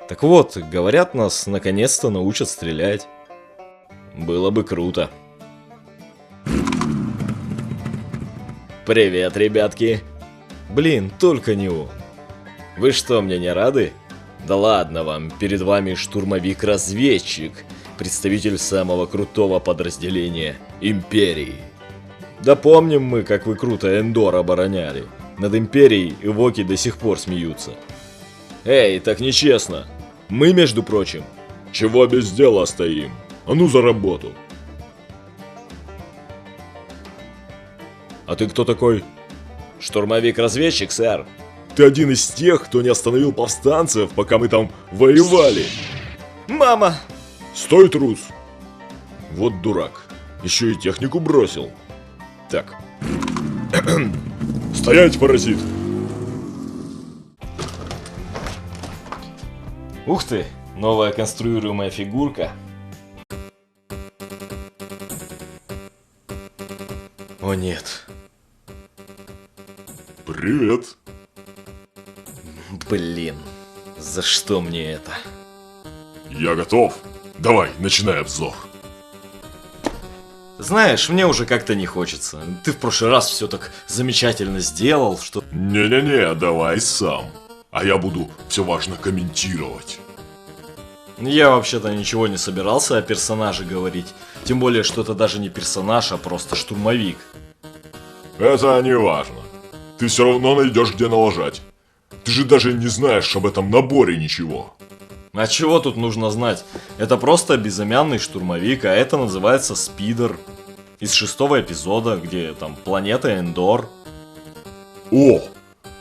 Так вот, говорят, нас наконец-то научат стрелять. Было бы круто. Привет, ребятки. Блин, только не он. Вы что, мне не рады? Да ладно вам, перед вами штурмовик-разведчик, представитель самого крутого подразделения Империи. Да помним мы, как вы круто Эндор обороняли. Над Империей Эвоки до сих пор смеются. Эй, так нечестно. Мы, между прочим, чего без дела стоим? А ну за работу. А ты кто такой? Штурмовик-разведчик, сэр. Ты один из тех, кто не остановил повстанцев, пока мы там воевали. Мама! Стой, трус! Вот дурак. Еще и технику бросил. Так. Стоять, паразит! Ух ты, новая конструируемая фигурка. О нет. Привет. Блин, за что мне это? Я готов. Давай, начинай обзор. Знаешь, мне уже как-то не хочется. Ты в прошлый раз все так замечательно сделал, что... Не-не-не, давай сам. А я буду все важно комментировать. Я вообще-то ничего не собирался о персонаже говорить. Тем более, что это даже не персонаж, а просто штурмовик. Это не важно. Ты все равно найдешь, где налажать. Ты же даже не знаешь об этом наборе ничего. А чего тут нужно знать? Это просто безымянный штурмовик, а это называется Спидер. Из 6-го эпизода, где там планета Эндор. О,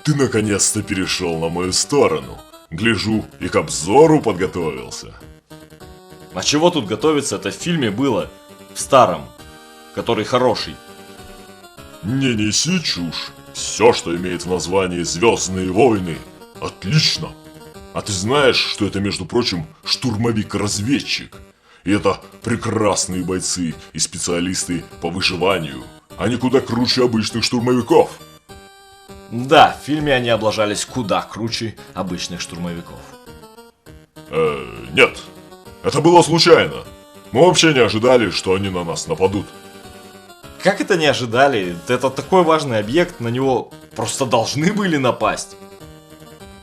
ты наконец-то перешел на мою сторону. Гляжу, и к обзору подготовился. А чего тут готовиться? Это в фильме было. В старом. Который хороший. Не неси чушь. Все, что имеет в названии «Звездные войны», отлично. А ты знаешь, что это, между прочим, штурмовик-разведчик? И это прекрасные бойцы и специалисты по выживанию. Они куда круче обычных штурмовиков. Да, в фильме они облажались куда круче обычных штурмовиков. Нет. Это было случайно. Мы вообще не ожидали, что они на нас нападут. Как это не ожидали? Это такой важный объект, на него просто должны были напасть.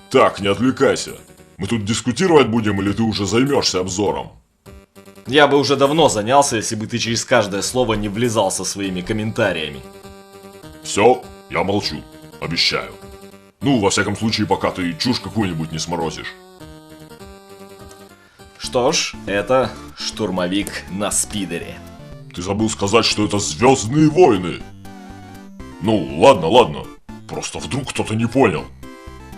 Так, не отвлекайся. Мы тут дискутировать будем, или ты уже займешься обзором? Я бы уже давно занялся, если бы ты через каждое слово не влезал со своими комментариями. Все, я молчу. Обещаю. Ну, во всяком случае, пока ты чушь какую-нибудь не сморозишь. Что ж, это штурмовик на спидере. Ты забыл сказать, что это «Звездные войны». Ну, ладно. Просто вдруг кто-то не понял.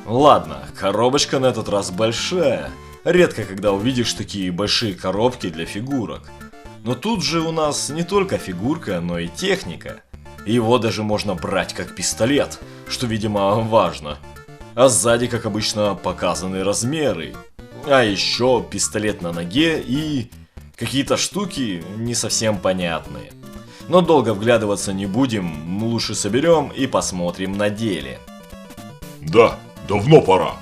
Ладно, коробочка на этот раз большая. Редко когда увидишь такие большие коробки для фигурок. Но тут же у нас не только фигурка, но и техника. Его даже можно брать как пистолет, что, видимо, важно. А сзади, как обычно, показаны размеры. А еще пистолет на ноге и... какие-то штуки не совсем понятные. Но долго вглядываться не будем, лучше соберем и посмотрим на деле. Да, давно пора.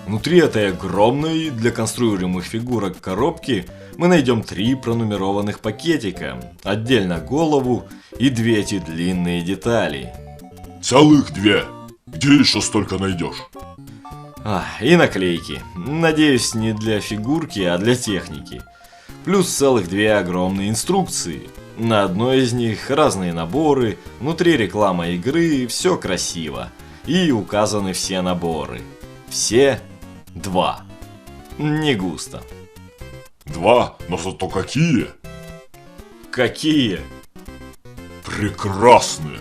Внутри этой огромной для конструируемых фигурок коробки мы найдем 3 пронумерованных пакетика, отдельно голову и 2 эти длинные детали. Целых 2. Где еще столько найдешь? И наклейки. Надеюсь, не для фигурки, а для техники. Плюс целых 2 огромные инструкции. На одной из них разные наборы, внутри реклама игры, все красиво. И указаны все наборы. Все 2. Не густо. 2, но зато какие? Какие? Прекрасные.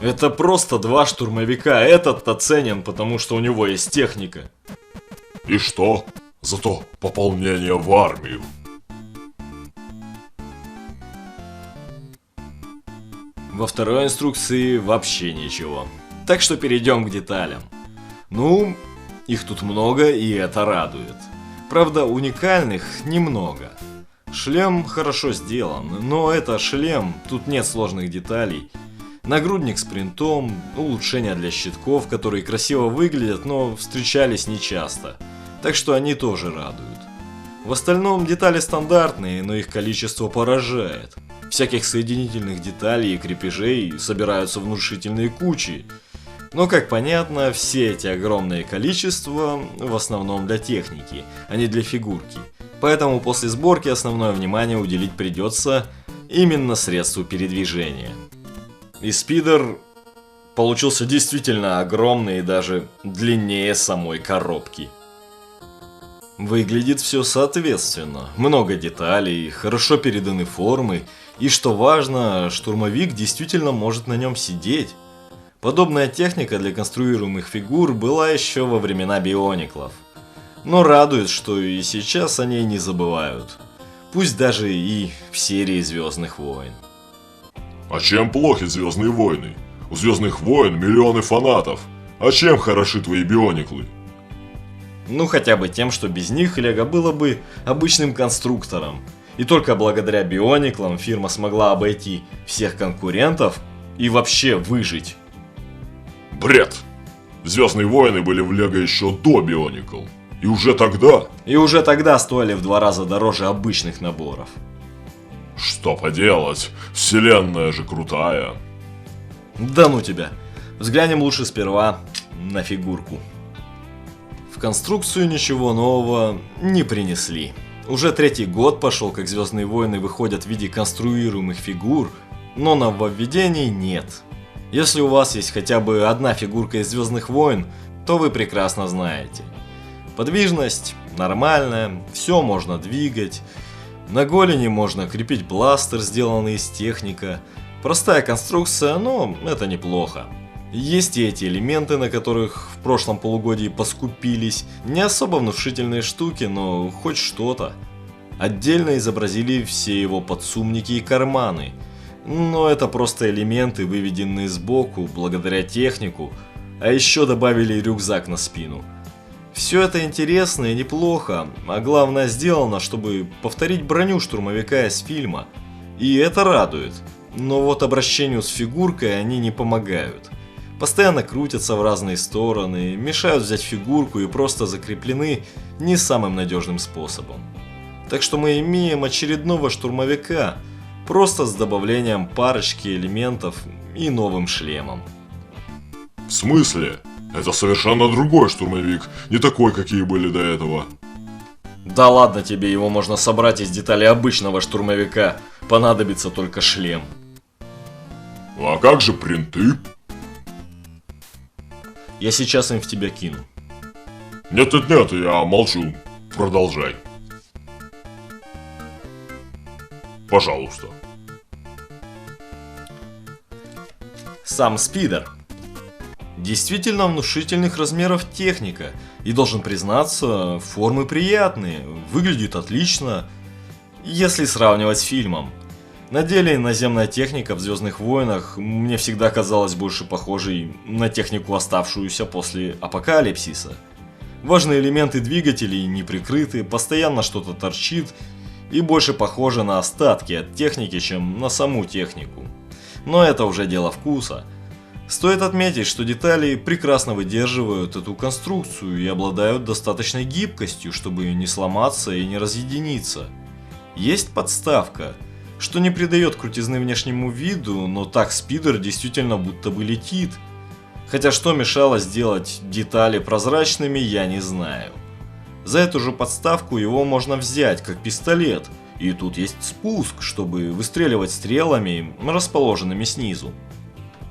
Это просто 2 штурмовика, этот-то ценен, потому что у него есть техника. И что? Зато пополнение в армию. Во второй инструкции вообще ничего. Так что перейдем к деталям. Ну, их тут много, и это радует. Правда, уникальных немного. Шлем хорошо сделан, но это шлем, тут нет сложных деталей. Нагрудник с принтом, улучшения для щитков, которые красиво выглядят, но встречались нечасто, так что они тоже радуют. В остальном детали стандартные, но их количество поражает. Всяких соединительных деталей и крепежей собираются внушительные кучи. Но, как понятно, все эти огромные количества в основном для техники, а не для фигурки. Поэтому после сборки основное внимание уделить придется именно средству передвижения. И спидер получился действительно огромный и даже длиннее самой коробки. Выглядит все соответственно, много деталей, хорошо переданы формы, и что важно, штурмовик действительно может на нем сидеть. Подобная техника для конструируемых фигур была еще во времена биониклов. Но радует, что и сейчас о ней не забывают. Пусть даже и в серии Звездных войн. А чем плохи Звездные войны? У Звездных войн миллионы фанатов. А чем хороши твои биониклы? Ну хотя бы тем, что без них Лего было бы обычным конструктором. И только благодаря биониклам фирма смогла обойти всех конкурентов и вообще выжить. Бред! Звездные войны были в Лего еще до бионикл. И уже тогда стоили в 2 раза дороже обычных наборов. Что поделать, вселенная же крутая. Да ну тебя. Взглянем лучше сперва на фигурку. В конструкцию ничего нового не принесли. Уже 3-й год пошел, как Звездные войны выходят в виде конструируемых фигур, но нововведений нет. Если у вас есть хотя бы одна фигурка из Звездных войн, то вы прекрасно знаете. Подвижность нормальная, все можно двигать. На голени можно крепить бластер, сделанный из техника. Простая конструкция, но это неплохо. Есть и эти элементы, на которых в прошлом полугодии поскупились. Не особо внушительные штуки, но хоть что-то. Отдельно изобразили все его подсумники и карманы. Но это просто элементы, выведенные сбоку, благодаря технику. А еще добавили рюкзак на спину. Все это интересно и неплохо, а главное сделано, чтобы повторить броню штурмовика из фильма. И это радует. Но вот обращению с фигуркой они не помогают. Постоянно крутятся в разные стороны, мешают взять фигурку и просто закреплены не самым надежным способом. Так что мы имеем очередного штурмовика, просто с добавлением парочки элементов и новым шлемом. В смысле? Это совершенно другой штурмовик, не такой, какие были до этого. Да ладно тебе, его можно собрать из деталей обычного штурмовика, понадобится только шлем. А как же принты? Я сейчас им в тебя кину. Нет, я молчу. Продолжай. Пожалуйста. Сам спидер. Действительно внушительных размеров техника. И должен признаться, формы приятные, выглядит отлично, если сравнивать с фильмом. На деле наземная техника в Звездных войнах мне всегда казалась больше похожей на технику, оставшуюся после апокалипсиса. Важные элементы двигателей не прикрыты, постоянно что-то торчит и больше похоже на остатки от техники, чем на саму технику. Но это уже дело вкуса. Стоит отметить, что детали прекрасно выдерживают эту конструкцию и обладают достаточной гибкостью, чтобы не сломаться и не разъединиться. Есть подставка, что не придает крутизны внешнему виду, но так спидер действительно будто бы летит. Хотя что мешало сделать детали прозрачными, я не знаю. За эту же подставку его можно взять, как пистолет, и тут есть спуск, чтобы выстреливать стрелами, расположенными снизу.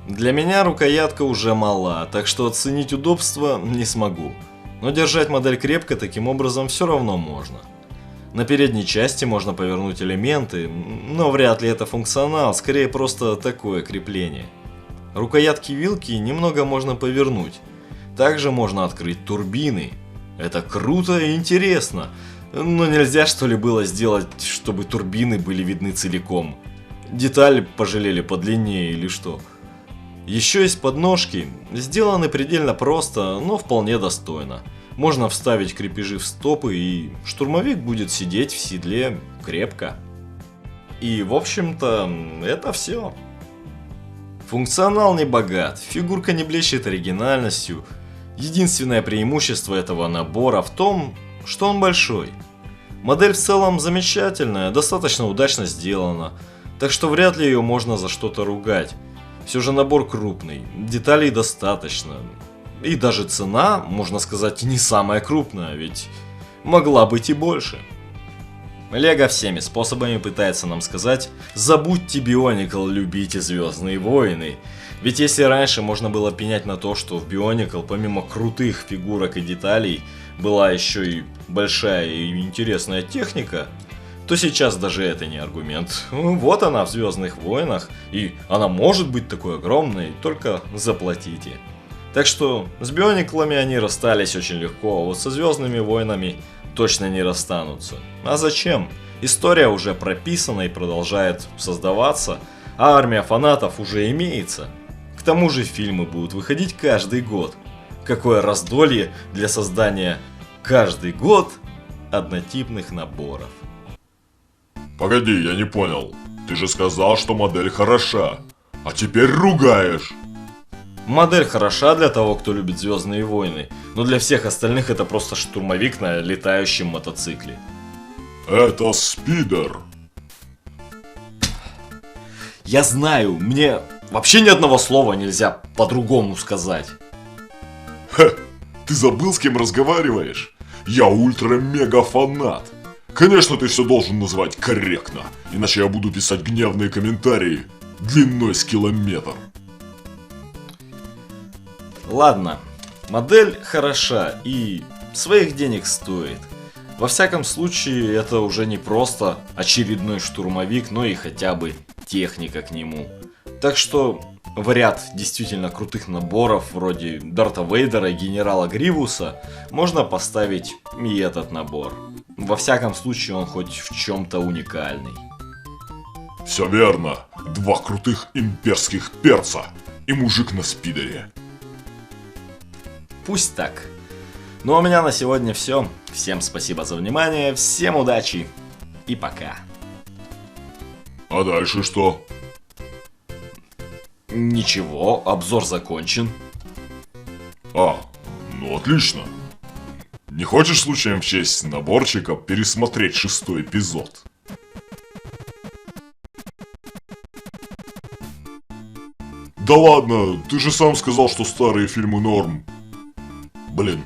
Для меня рукоятка уже мала, так что оценить удобство не смогу. Но держать модель крепко таким образом все равно можно. На передней части можно повернуть элементы, но вряд ли это функционал, скорее просто такое крепление. Рукоятки вилки немного можно повернуть. Также можно открыть турбины. Это круто и интересно. Но нельзя что ли было сделать, чтобы турбины были видны целиком? Деталь пожалели подлиннее или что? Еще есть подножки, сделаны предельно просто, но вполне достойно. Можно вставить крепежи в стопы, и штурмовик будет сидеть в седле крепко. И в общем-то, это все. Функционал не богат, фигурка не блещет оригинальностью. Единственное преимущество этого набора в том, что он большой. Модель в целом замечательная, достаточно удачно сделана, так что вряд ли ее можно за что-то ругать. Все же набор крупный, деталей достаточно. И даже цена, можно сказать, не самая крупная, ведь могла быть и больше. Лего всеми способами пытается нам сказать: забудьте Бионикл, любите Звездные войны. Ведь если раньше можно было пенять на то, что в Бионикл помимо крутых фигурок и деталей была еще и большая и интересная техника, то сейчас даже это не аргумент. Вот она в Звездных войнах, и она может быть такой огромной, только заплатите. Так что с Биониклами они расстались очень легко, а вот со Звездными войнами точно не расстанутся. А зачем? История уже прописана и продолжает создаваться, а армия фанатов уже имеется. К тому же фильмы будут выходить каждый год. Какое раздолье для создания каждый год однотипных наборов. Погоди, я не понял. Ты же сказал, что модель хороша, а теперь ругаешь. Модель хороша для того, кто любит Звездные войны, но для всех остальных это просто штурмовик на летающем мотоцикле. Это спидер. Я знаю, мне вообще ни одного слова нельзя по-другому сказать. Ты забыл, с кем разговариваешь? Я ультра-мега-фанат. Конечно, ты все должен называть корректно, иначе я буду писать гневные комментарии длиной с километр. Ладно, модель хороша и своих денег стоит. Во всяком случае, это уже не просто очередной штурмовик, но и хотя бы техника к нему. Так что в ряд действительно крутых наборов, вроде Дарта Вейдера и Генерала Гривуса, можно поставить и этот набор. Во всяком случае, он хоть в чем-то уникальный. Все верно. Два крутых имперских перца и мужик на спидере. Пусть так. Ну а у меня на сегодня все. Всем спасибо за внимание, всем удачи и пока. А дальше что? Ничего, обзор закончен. Ну отлично. Не хочешь случаем в честь наборчика пересмотреть 6-й эпизод? Да ладно, ты же сам сказал, что старые фильмы норм. Блин,